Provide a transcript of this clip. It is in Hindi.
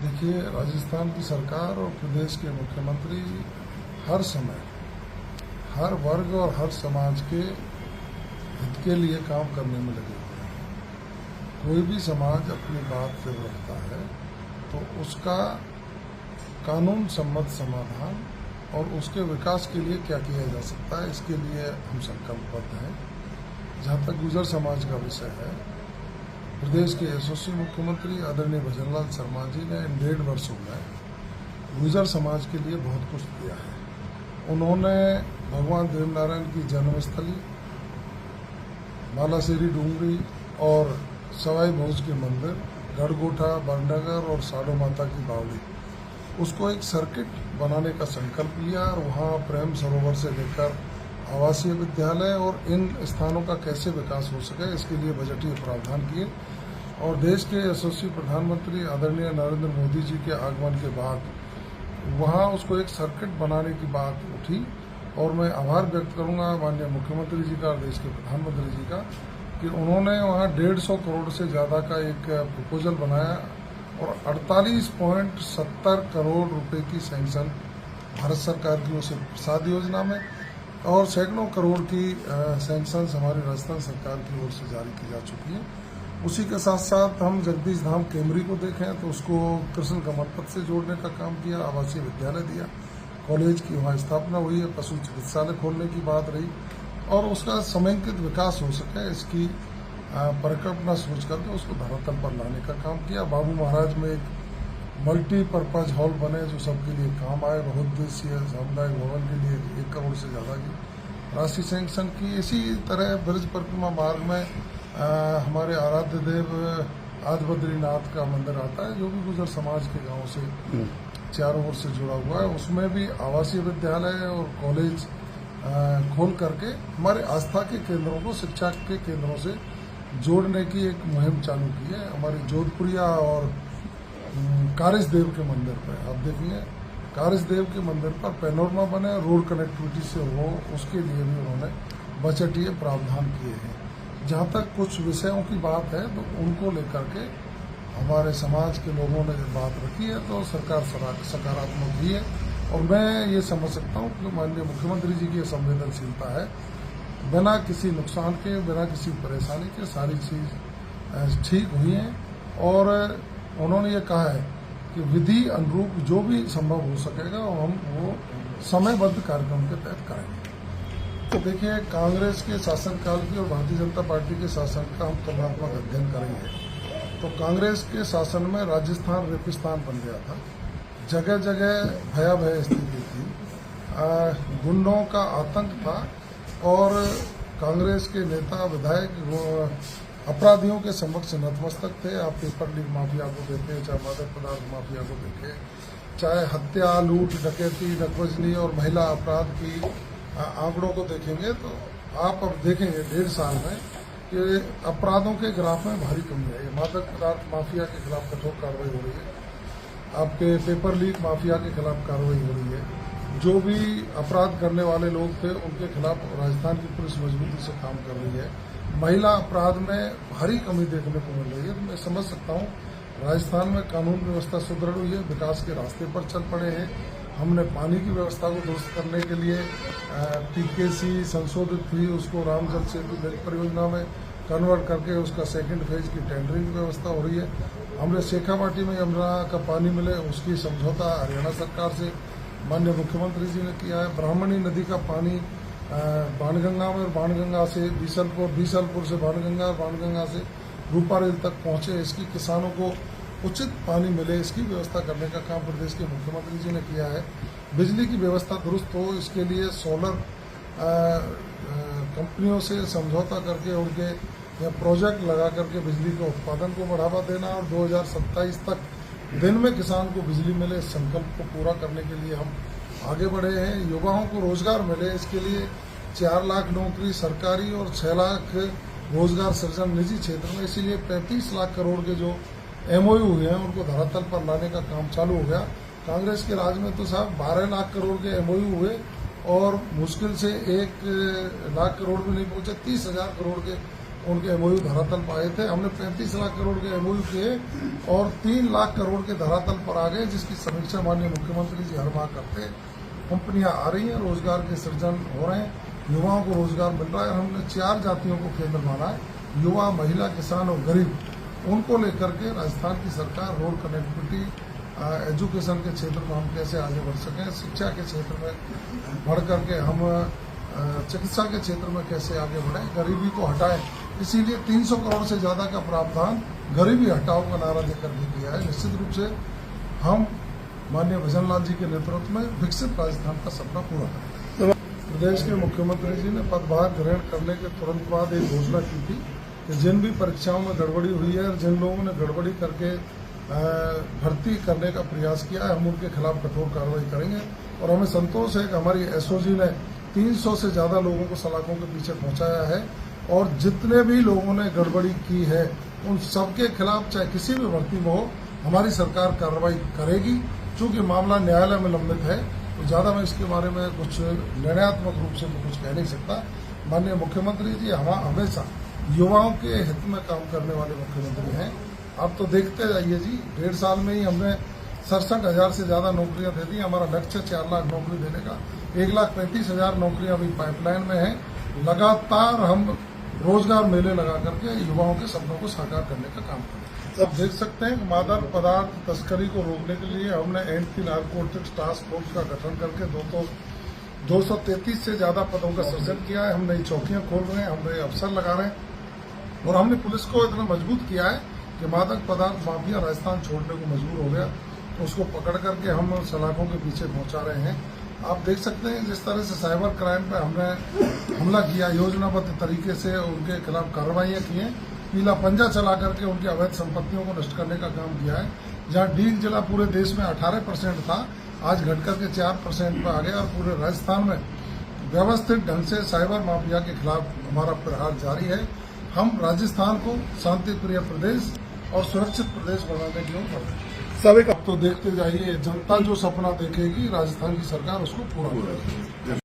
देखिए, राजस्थान की सरकार और प्रदेश के मुख्यमंत्री हर समय हर वर्ग और हर समाज के हित के लिए काम करने में लगे हुए हैं। कोई भी समाज अपनी बात जब रखता है तो उसका कानून सम्मत समाधान और उसके विकास के लिए क्या किया जा सकता है, इसके लिए हम संकल्पबद्ध हैं। जहाँ तक गुर्जर समाज का विषय है, प्रदेश के यशस्वी मुख्यमंत्री आदरणीय भजनलाल शर्मा जी ने इन 1.5 वर्षों में गुर्जर समाज के लिए बहुत कुछ किया है। उन्होंने भगवान देवनारायण की जन्मस्थली बालासेरी डूंगरी और सवाई भोज के मंदिर, गढ़गोटा, बरनगर और साडो माता की बावड़ी, उसको एक सर्किट बनाने का संकल्प लिया और वहाँ प्रेम सरोवर से लेकर आवासीय विद्यालय और इन स्थानों का कैसे विकास हो सके, इसके लिए बजटीय प्रावधान किए। और देश के यशस्वी प्रधानमंत्री आदरणीय नरेंद्र मोदी जी के आगमन के बाद वहाँ उसको एक सर्किट बनाने की बात उठी और मैं आभार व्यक्त करूंगा माननीय मुख्यमंत्री जी का और देश के प्रधानमंत्री जी का कि उन्होंने वहाँ 150 करोड़ से ज़्यादा का एक प्रपोजल बनाया और 48.70 करोड़ रुपए की सैंक्शन भारत सरकार की ओर से प्रसाद योजना में और सैकड़ों करोड़ की सैंक्शन हमारी राजस्थान सरकार की ओर से जारी की जा चुकी है। उसी के साथ साथ हम जगदीश धाम केमरी को देखें तो उसको कृष्ण कमल पथ से जोड़ने का काम किया, आवासीय विद्यालय दिया, कॉलेज की वहाँ स्थापना हुई है, पशु चिकित्सालय खोलने की बात रही और उसका समेकित विकास हो सके इसकी परिकल्पना सोच करके उसको धरातल पर लाने का काम किया। बाबू महाराज में एक मल्टीपर्पज हॉल बने जो सबके लिए काम आए, बहुउद्देशीय सामुदायिक भवन के लिए 1 करोड़ से ज़्यादा की राशि सैंक्शन की। इसी तरह ब्रज परिक्रमा मार्ग में हमारे आराध्य देव आदि बद्रीनाथ का मंदिर आता है जो भी गुर्जर समाज के गांव से चारों ओर से जुड़ा हुआ है, उसमें भी आवासीय विद्यालय और कॉलेज खोल करके हमारे आस्था के केंद्रों को शिक्षा के केंद्रों से जोड़ने की एक मुहिम चालू की है। हमारी जोधपुरिया और कारिस देव के मंदिर पर आप देखेंगे, कारिस देव के मंदिर पर पैनोरमा बने, रोड कनेक्टिविटी से हो, उसके लिए भी उन्होंने बजटीय प्रावधान किए हैं। जहाँ तक कुछ विषयों की बात है तो उनको लेकर के हमारे समाज के लोगों ने जब बात रखी है तो सरकार सकारात्मक ही है और मैं ये समझ सकता हूँ कि माननीय मुख्यमंत्री जी की संवेदनशीलता है, बिना किसी नुकसान के, बिना किसी परेशानी के सारी चीज़ ठीक हुई है और उन्होंने ये कहा है कि विधि अनुरूप जो भी संभव हो सकेगा हम वो समयबद्ध कार्यक्रम के तहत करेंगे। तो देखिए, कांग्रेस के शासनकाल की और भारतीय जनता पार्टी के शासन का हम तुलनात्मक अध्ययन करेंगे तो कांग्रेस के शासन में राजस्थान रेगिस्तान बन गया था, जगह जगह भयावह स्थिति थी, गुंडों का आतंक था और कांग्रेस के नेता विधायक अपराधियों के समक्ष नतमस्तक थे। आप पेपर लीक माफिया को देखें, चाहे मादक पदार्थ माफिया को देखें, चाहे हत्या, लूट, डकैती, नकबजनी और महिला अपराध की आंकड़ों को देखेंगे तो आप अब देखेंगे 1.5 साल में कि अपराधों के ग्राफ में भारी कमी आई है। मादक पदार्थ माफिया के खिलाफ कठोर कार्रवाई हो रही है, आपके पेपर लीक माफिया के खिलाफ कार्रवाई हो रही है, जो भी अपराध करने वाले लोग थे उनके खिलाफ राजस्थान की पुलिस मजबूती से काम कर रही है, महिला अपराध में भारी कमी देखने को मिल रही है। तो मैं समझ सकता हूँ राजस्थान में कानून व्यवस्था सुदृढ़ हुई है, विकास के रास्ते पर चल पड़े हैं। हमने पानी की व्यवस्था को दुरुस्त करने के लिए पीकेसी संशोधित थी, उसको राम जल सेतु लिंक परियोजना में कन्वर्ट करके उसका सेकंड फेज की टेंडरिंग की व्यवस्था हो रही है। हमने शेखावाटी में यमुना का पानी मिले उसकी समझौता हरियाणा सरकार से माननीय मुख्यमंत्री जी ने किया है। ब्राह्मणी नदी का पानी बाणगंगा में और बाणगंगा से बीसलपुर से बाणगंगा और बाणगंगा से रूपारेल तक पहुंचे, इसकी किसानों को उचित पानी मिले, इसकी व्यवस्था करने का काम प्रदेश के मुख्यमंत्री जी ने किया है। बिजली की व्यवस्था दुरुस्त हो, इसके लिए सोलर कंपनियों से समझौता करके उनके प्रोजेक्ट लगा करके बिजली के उत्पादन को बढ़ावा देना और 2027 तक दिन में किसान को बिजली मिले, इस संकल्प को पूरा करने के लिए हम आगे बढ़े हैं। युवाओं को रोजगार मिले, इसके लिए 4 लाख नौकरी सरकारी और 6 लाख रोजगार सृजन निजी क्षेत्र में, इसीलिए 35 लाख करोड़ के जो MOU हुए हैं उनको धरातल पर लाने का काम चालू हो गया। कांग्रेस के राज में तो साहब 12 लाख करोड़ के MOU हुए और मुश्किल से 1 लाख करोड़ भी नहीं पहुंचे, 30,000 करोड़ के उनके एमओयू धरातल पर आए थे। हमने 35 लाख करोड़ के एमओयू किए और 3 लाख करोड़ के धरातल पर आ गए, जिसकी समीक्षा माननीय मुख्यमंत्री जी हर माह करते हैं। कंपनियां आ रही हैं, रोजगार के सृजन हो रहे हैं, युवाओं को रोजगार मिल रहा है। हमने 4 जातियों को केंद्र माना है, युवा, महिला, किसान और गरीब। उनको लेकर के राजस्थान की सरकार रोड कनेक्टिविटी, एजुकेशन के क्षेत्र में हम कैसे आगे बढ़ सकें, शिक्षा के क्षेत्र में बढ़ करके हम चिकित्सा के क्षेत्र में कैसे आगे बढ़ें, गरीबी को हटाएं। इसीलिए 300 करोड़ से ज्यादा का प्रावधान गरीबी हटाओ का नारा देकर के किया है। निश्चित रूप से हम माननीय भजन लाल जी के नेतृत्व में विकसित राजस्थान का सपना पूरा करेंगे। प्रदेश के मुख्यमंत्री जी ने पदभार ग्रहण करने के तुरंत बाद एक घोषणा की थी कि जिन भी परीक्षाओं में गड़बड़ी हुई है और जिन लोगों ने गड़बड़ी करके भर्ती करने का प्रयास किया है, हम उनके खिलाफ कठोर कार्रवाई करेंगे। और हमें संतोष है कि हमारी एसओजी ने 300 से ज्यादा लोगों को सलाखों के पीछे पहुंचाया है और जितने भी लोगों ने गड़बड़ी की है उन सबके खिलाफ, चाहे किसी भी भर्ती में हो, हमारी सरकार कार्रवाई करेगी। चूंकि मामला न्यायालय में लंबित है तो ज्यादा मैं इसके बारे में कुछ निर्णयात्मक रूप से कुछ कह नहीं सकता। माननीय मुख्यमंत्री जी हमेशा युवाओं के हित में काम करने वाले मुख्यमंत्री हैं। आप तो देखते जाइए जी, 1.5 साल में ही हमने 67,000 से ज्यादा नौकरियां दे दी। हमारा लक्ष्य 4 लाख नौकरी देने का, 1,35,000 नौकरियां अभी पाइपलाइन में है। लगातार हम रोजगार मेले लगा करके युवाओं के सपनों को साकार करने का काम करें। अब देख सकते हैं कि मादक पदार्थ तस्करी को रोकने के लिए हमने एंटी नारकोटिक्स टास्क फोर्स का गठन करके 233 से ज्यादा पदों का सृजन किया है। हम नई चौकियां खोल रहे हैं, हम नए अफसर लगा रहे हैं और हमने पुलिस को इतना मजबूत किया है कि मादक पदार्थ माफिया राजस्थान छोड़ने को मजबूर हो गया, तो उसको पकड़ करके हम सलाखों के पीछे पहुंचा रहे हैं। आप देख सकते हैं जिस तरह से साइबर क्राइम पे हमने हमला किया, योजनाबद्ध तरीके से उनके खिलाफ कार्रवाइयां की हैं, पीला पंजा चला करके उनकी अवैध संपत्तियों को नष्ट करने का काम किया है। जहां डीग जिला पूरे देश में 18% था, आज घट करके 4% पर आ गया और पूरे राजस्थान में व्यवस्थित ढंग से साइबर माफिया के खिलाफ हमारा प्रहार जारी है। हम राजस्थान को शांति प्रिय प्रदेश और सुरक्षित प्रदेश बनाने की ओर बढ़ रहे हैं। सब एक अब तो देखते जाइए, जनता जो सपना देखेगी राजस्थान की सरकार उसको पूरा करेगी।